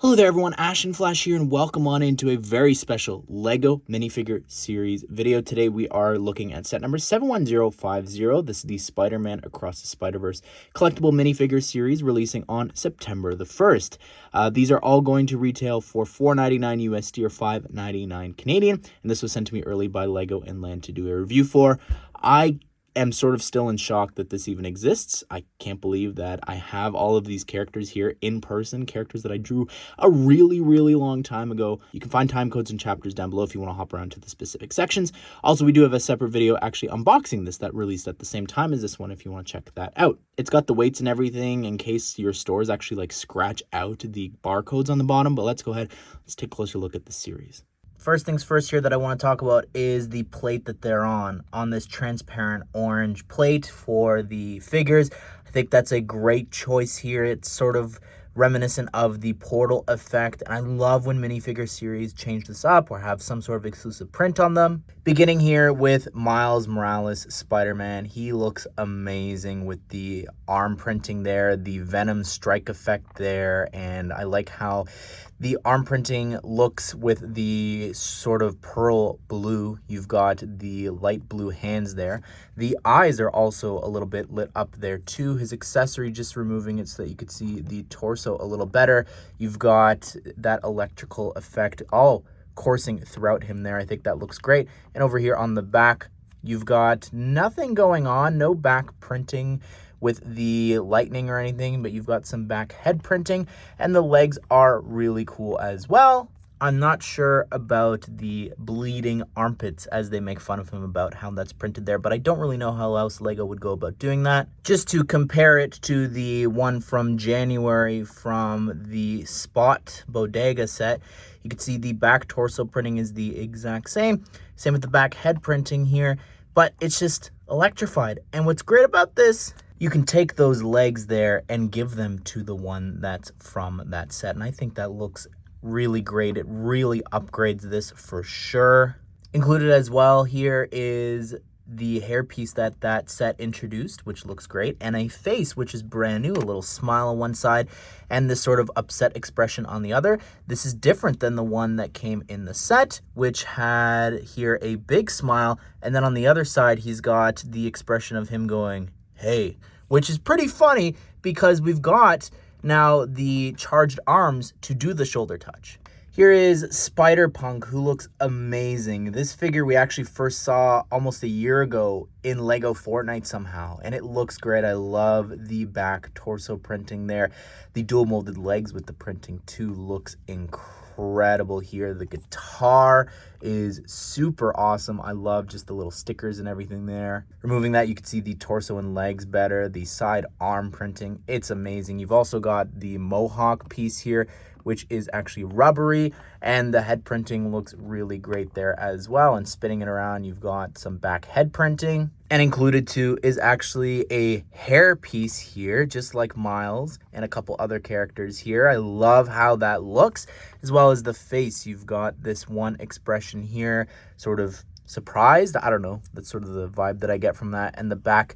Hello there everyone, Ash and Flash here, and welcome on into a very special LEGO minifigure series video. Today we are looking at set number 71050. This is the Spider-Man Across the Spider-Verse collectible minifigure series releasing on September the 1st. These are all going to retail for $4.99 USD or $5.99 Canadian, and this was sent to me early by LEGO and Land to do a review for. I am sort of still in shock that this even exists. I can't believe that I have all of these characters here in person, characters that I drew a really long time ago. You can find time codes and chapters down below if you want to hop around to the specific sections. Also, we do have a separate video actually unboxing this that released at the same time as this one if you want to check that out. It's got the weights and everything in case your stores actually like scratch out the barcodes on the bottom, but let's go ahead, let's take a closer look at the series. First things first here that I want to talk about is the plate that they're on this transparent orange plate for the figures. I think that's a great choice here. It's sort of reminiscent of the Portal effect, and I love when minifigure series change this up or have some sort of exclusive print on them. Beginning here with Miles Morales Spider-Man. He looks amazing with the arm printing there, the Venom strike effect there, and I like how the arm printing looks with the sort of pearl blue. You've got the light blue hands there. The eyes are also a little bit lit up there too. His accessory, just removing it so that you could see the torso a little better. You've got that electrical effect all coursing throughout him there. I think that looks great. And over here on the back, you've got nothing going on, no back printing with the lightning or anything, but you've got some back head printing, and the legs are really cool as well. I'm not sure about the bleeding armpits as they make fun of him about how that's printed there, but I don't really know how else LEGO would go about doing that. Just to compare it to the one from January from the Spot Bodega set, you can see the back torso printing is the exact same. Same with the back head printing here, but it's just electrified. And what's great about this, you can take those legs there and give them to the one that's from that set. And I think that looks really great. It really upgrades this for sure. Included as well here is the hairpiece that set introduced, which looks great, and a face, which is brand new, a little smile on one side and this sort of upset expression on the other. This is different than the one that came in the set, which had here a big smile, and then on the other side, he's got the expression of him going, hey, which is pretty funny because we've got now the charged arms to do the shoulder touch. Here is Spider-Punk, who looks amazing. This figure we actually first saw almost a year ago in LEGO Fortnite somehow, and it looks great. I love the back torso printing there. The dual molded legs with the printing too looks incredible here. The guitar is super awesome. I love just the little stickers and everything there. Removing that, you can see the torso and legs better. The side arm printing, it's amazing. You've also got the mohawk piece here, which is actually rubbery, and the head printing looks really great there as well. And spinning it around, you've got some back head printing. And included too is actually a hair piece here, just like Miles and a couple other characters here. I love how that looks, as well as the face. You've got this one expression here, sort of surprised. I don't know, that's sort of the vibe that I get from that. And the back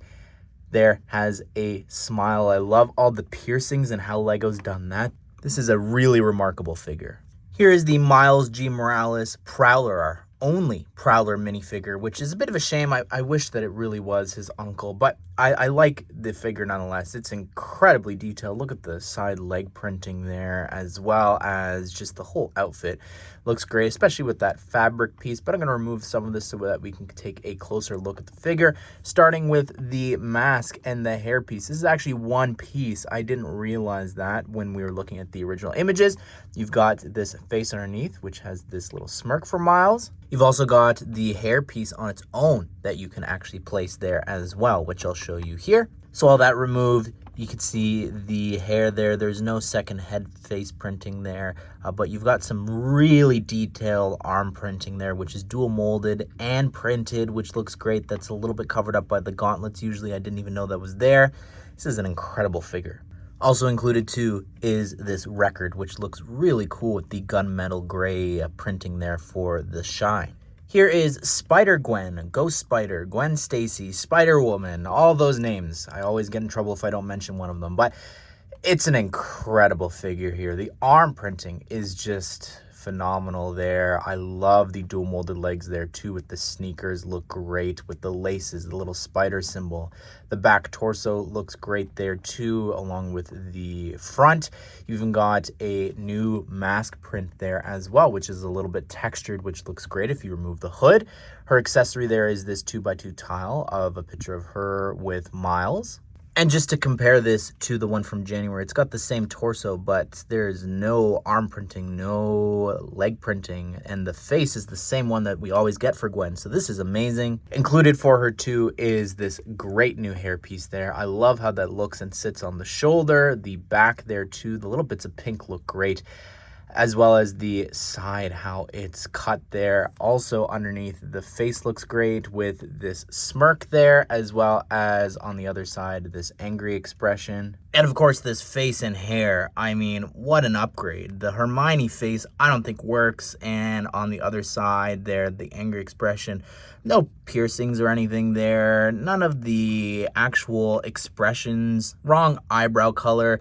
there has a smile. I love all the piercings and how LEGO's done that. This is a really remarkable figure. Here is the Miles G. Morales Prowler, our only Prowler minifigure, which is a bit of a shame. I wish that it really was his uncle, but I like the figure nonetheless. It's incredibly detailed. Look at the side leg printing there, as well as just the whole outfit. Looks great, especially with that fabric piece, but I'm going to remove some of this so that we can take a closer look at the figure, starting with the mask and the hair piece. This is actually one piece. I didn't realize that when we were looking at the original images. You've got this face underneath, which has this little smirk for Miles. You've also got the hair piece on its own that you can actually place there as well, which I'll show you here. So all that removed, you can see the hair there. There's no second head face printing there, but you've got some really detailed arm printing there, which is dual molded and printed, which looks great. That's a little bit covered up by the gauntlets. Usually I didn't even know that was there. This is an incredible figure. Also included too is this record, which looks really cool with the gunmetal gray printing there for the shine. Here is Spider-Gwen, Ghost Spider, Gwen Stacy, Spider-Woman, all those names. I always get in trouble if I don't mention one of them, but It's an incredible figure here. The arm printing is just phenomenal there. I love the dual molded legs there too, with the sneakers look great, with the laces, the little spider symbol. The back torso looks great there too, along with the front. You even got a new mask print there as well, which is a little bit textured, which looks great if you remove the hood. Her accessory there is this 2x2 tile of a picture of her with Miles. And just to compare this to the one from January, it's got the same torso, but there's no arm printing, no leg printing, and the face is the same one that we always get for Gwen. So this is amazing. Included for her too is this great new hairpiece there. I love how that looks and sits on the shoulder, the back there too. The little bits of pink look great, as well as the side, how it's cut there. Also underneath, the face looks great with this smirk there, as well as on the other side, this angry expression. And of course, this face and hair, I mean, what an upgrade. The Hermione face, I don't think works. And on the other side there, the angry expression, no piercings or anything there. None of the actual expressions, wrong eyebrow color.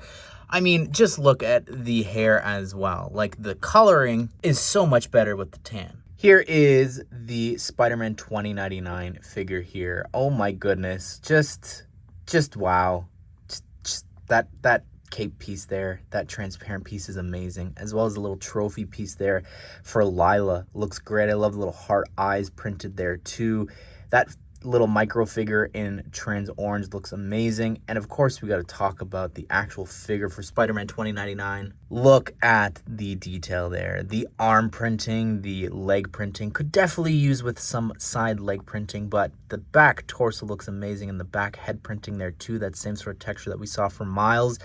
I mean, just look at the hair as well. Like, the coloring is so much better with the tan. Here is the Spider-Man 2099 figure here. Oh my goodness. Just wow. Just that cape piece there, that transparent piece is amazing, as well as the little trophy piece there for Lila. Looks great. I love the little heart eyes printed there too. That little micro figure in trans orange looks amazing. And of course, we got to talk about the actual figure for Spider-Man 2099. Look at the detail there. The arm printing, the leg printing could definitely use with some side leg printing, but the back torso looks amazing, and the back head printing there too, that same sort of texture that we saw for Miles.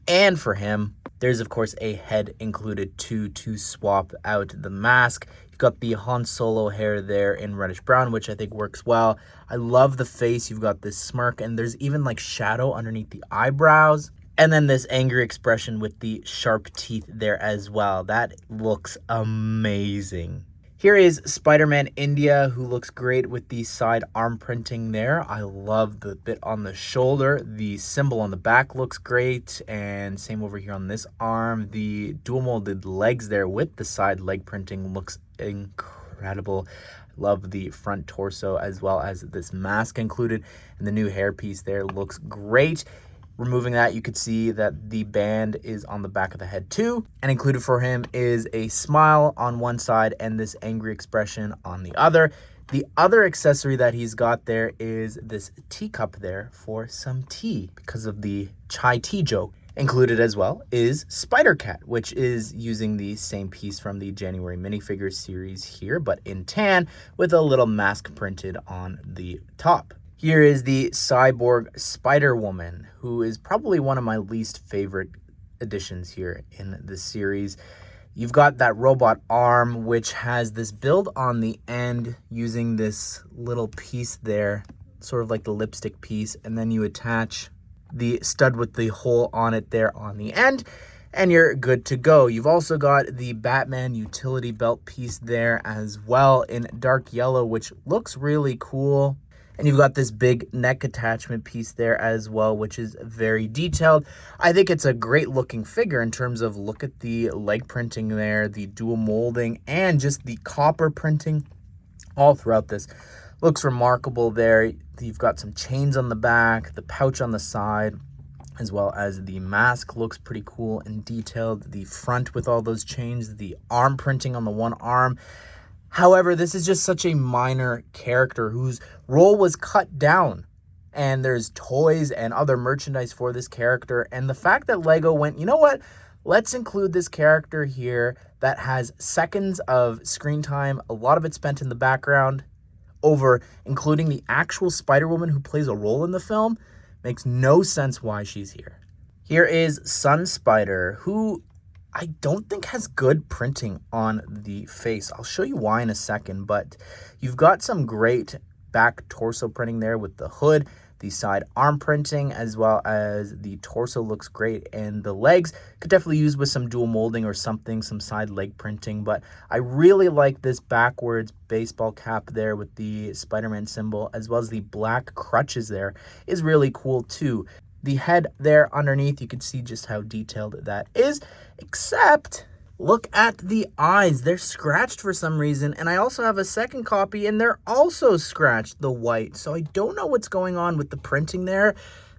And for him, there's of course a head included too, to swap out the mask. You've got the Han Solo hair there in reddish brown, which I think works well. I love the face. You've got this smirk, and there's even like shadow underneath the eyebrows. And then this angry expression with the sharp teeth there as well. That looks amazing. Here is Spider-Man India, who looks great with the side arm printing there. I love the bit on the shoulder. The symbol on the back looks great, and same over here on this arm. The dual molded legs there with the side leg printing looks incredible. Love the front torso, as well as this mask included, and the new hairpiece there looks great. Removing that, you could see that the band is on the back of the head too. And included for him is a smile on one side and this angry expression on the other. The other accessory that he's got there is this teacup there for some tea, because of the chai tea joke. Included as well is Spider-Cat, which is using the same piece from the January minifigure series here, but in tan, with a little mask printed on the top. Here is the Cyborg Spider-Woman, who is probably one of my least favorite additions here in this series. You've got that robot arm, which has this build on the end using this little piece there, sort of like the lipstick piece, and then you attach the stud with the hole on it there on the end, and you're good to go. You've also got the Batman utility belt piece there as well in dark yellow, which looks really cool. And you've got this big neck attachment piece there as well, which is very detailed. I think it's a great looking figure in terms of, look at the leg printing there, the dual molding, and just the copper printing all throughout this. Looks remarkable there. You've got some chains on the back, the pouch on the side, as well as the mask looks pretty cool and detailed. The front with all those chains, the arm printing on the one arm. However, this is just such a minor character whose role was cut down, and there's toys and other merchandise for this character. And the fact that Lego went, you know what, let's include this character here that has seconds of screen time, a lot of it spent in the background, over including the actual Spider-Woman who plays a role in the film, makes no sense why she's here. Here is Sun Spider, who I don't think has good printing on the face. I'll show you why in a second, but you've got some great back torso printing there with the hood, the side arm printing, as well as the torso looks great, and the legs could definitely use with some dual molding or something, some side leg printing. But I really like this backwards baseball cap there with the Spider-Man symbol, as well as the black crutches there is really cool too. the head there underneath. You can see just how detailed that is, except look at the eyes. They're scratched for some reason, and I also have a second copy, and they're also scratched, the white. So I don't know what's going on with the printing there.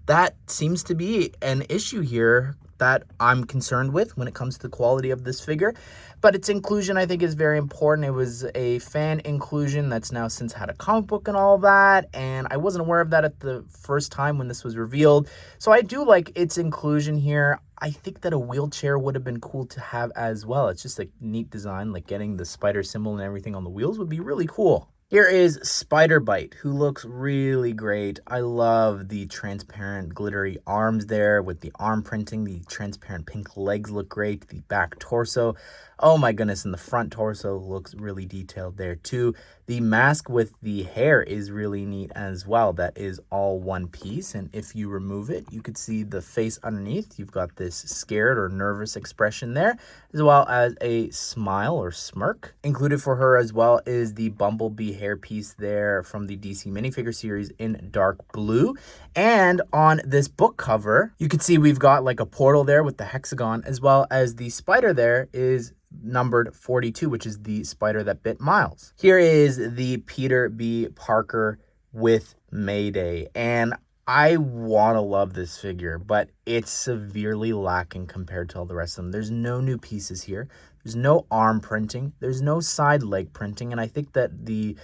That seems to be an issue here that I'm concerned with when it comes to the quality of this figure. But its inclusion, I think, is very important. It was a fan inclusion that's now since had a comic book and all that, and I wasn't aware of that at the first time when this was revealed. So I do like its inclusion here. I think that a wheelchair would have been cool to have as well. It's just a neat design, like getting the spider symbol and everything on the wheels would be really cool. Here is Spider-Byte, who looks really great. I love the transparent glittery arms there with the arm printing. The transparent pink legs look great. The back torso, oh my goodness, and the front torso looks really detailed there too. The mask with the hair is really neat as well. That is all one piece, and if you remove it, you could see the face underneath. You've got this scared or nervous expression there, as well as a smile or smirk. Included for her as well is the Bumblebee hairpiece there from the DC minifigure series in dark blue. And on this book cover, you can see we've got like a portal there with the hexagon, as well as the spider there is numbered 42, which is the spider that bit Miles. Here is the Peter B. Parker with Mayday, and I want to love this figure, but it's severely lacking compared to all the rest of them. There's no new pieces here. There's no arm printing. There's no side leg printing, and I think that the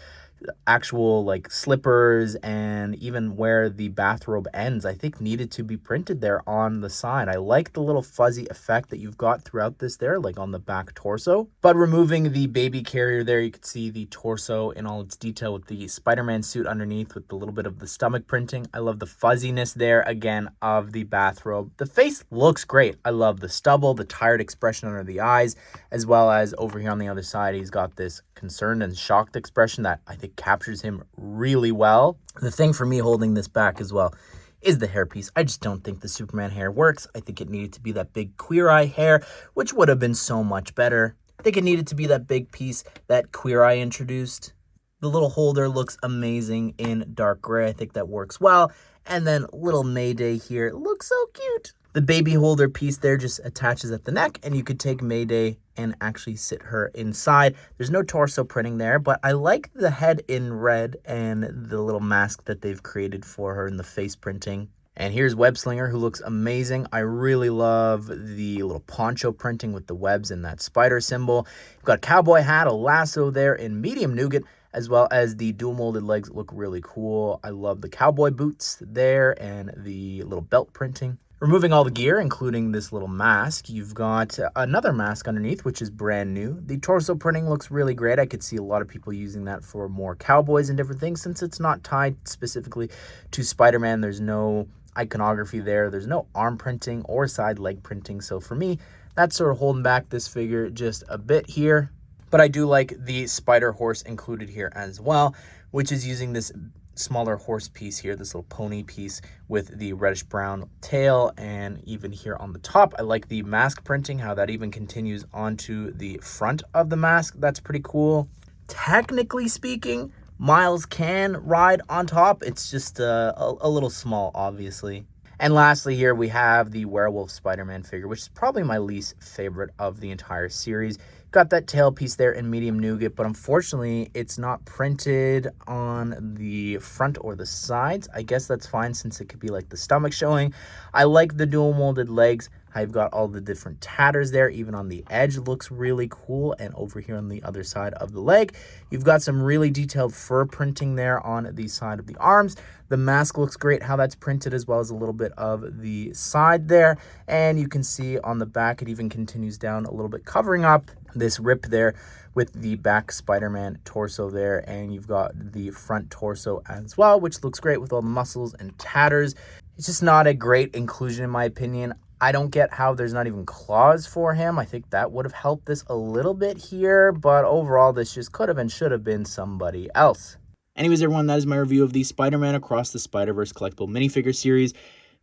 actual like slippers and even where the bathrobe ends, I think needed to be printed there on the side. I like the little fuzzy effect that you've got throughout this there, like on the back torso. But removing the baby carrier there, you can see the torso in all its detail with the Spider-Man suit underneath with a little bit of the stomach printing. I love the fuzziness there again of the bathrobe. The face looks great. I love the stubble, the tired expression under the eyes, as well as over here on the other side, he's got this concerned and shocked expression that I think captures him really well. The thing for me holding this back as well is the hairpiece. I just don't think the Superman hair works. I think it needed to be that big Queer Eye hair, which would have been so much better. I think it needed to be that big piece that Queer Eye introduced. The little holder looks amazing in dark gray. I think that works well. And then little Mayday here looks so cute. The baby holder piece there just attaches at the neck, and you could take Mayday and actually sit her inside. There's no torso printing there, but I like the head in red and the little mask that they've created for her in the face printing. And here's Web-Slinger, who looks amazing. I really love the little poncho printing with the webs and that spider symbol. You've got a cowboy hat, a lasso there in medium nougat, as well as the dual molded legs look really cool. I love the cowboy boots there and the little belt printing. Removing all the gear, including this little mask, you've got another mask underneath, which is brand new. The torso printing looks really great. I could see a lot of people using that for more cowboys and different things. Since it's not tied specifically to Spider-Man, there's no iconography there. There's no arm printing or side leg printing. So for me, that's sort of holding back this figure just a bit here. But I do like the spider horse included here as well, which is using this smaller horse piece here, this little pony piece with the reddish brown tail, and even here on the top I like the mask printing, how that even continues onto the front of the mask. That's pretty cool. Technically speaking, Miles can ride on top. It's just a little small, obviously. And lastly here we have the Werewolf Spider-Man figure, which is probably my least favorite of the entire series. Got that tail piece there in medium nougat, but unfortunately it's not printed on the front or the sides. I guess that's fine since it could be like the stomach showing. I like the dual molded legs. I've got all the different tatters there, even on the edge looks really cool. And over here on the other side of the leg, you've got some really detailed fur printing there on the side of the arms. The mask looks great, how that's printed, as well as a little bit of the side there. And you can see on the back, it even continues down a little bit, covering up this rip there with the back Spider-Man torso there. And you've got the front torso as well, which looks great with all the muscles and tatters. It's just not a great inclusion in my opinion. I don't get how there's not even claws for him. I think that would have helped this a little bit here, but overall this just could have and should have been somebody else. Anyways, everyone, that is my review of the Spider-Man Across the Spider-Verse collectible minifigure series.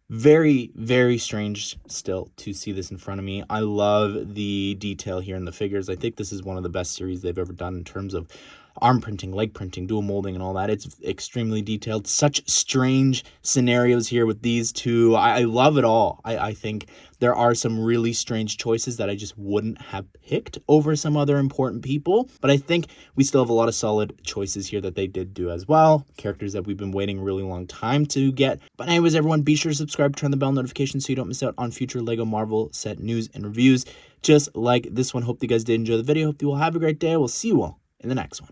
Very, very strange still to see this in front of me. I love the detail here in the figures. I think this is one of the best series they've ever done in terms of arm printing, leg printing, dual molding, and all that. It's extremely detailed. Such strange scenarios here with these two. I love it all. I think there are some really strange choices that I just wouldn't have picked over some other important people, but I think we still have a lot of solid choices here that they did do as well. Characters that we've been waiting a really long time to get. But anyways, everyone, be sure to subscribe, turn the bell notification so you don't miss out on future LEGO Marvel set news and reviews just like this one. Hope you guys did enjoy the video. Hope you all have a great day. We'll see you all in the next one.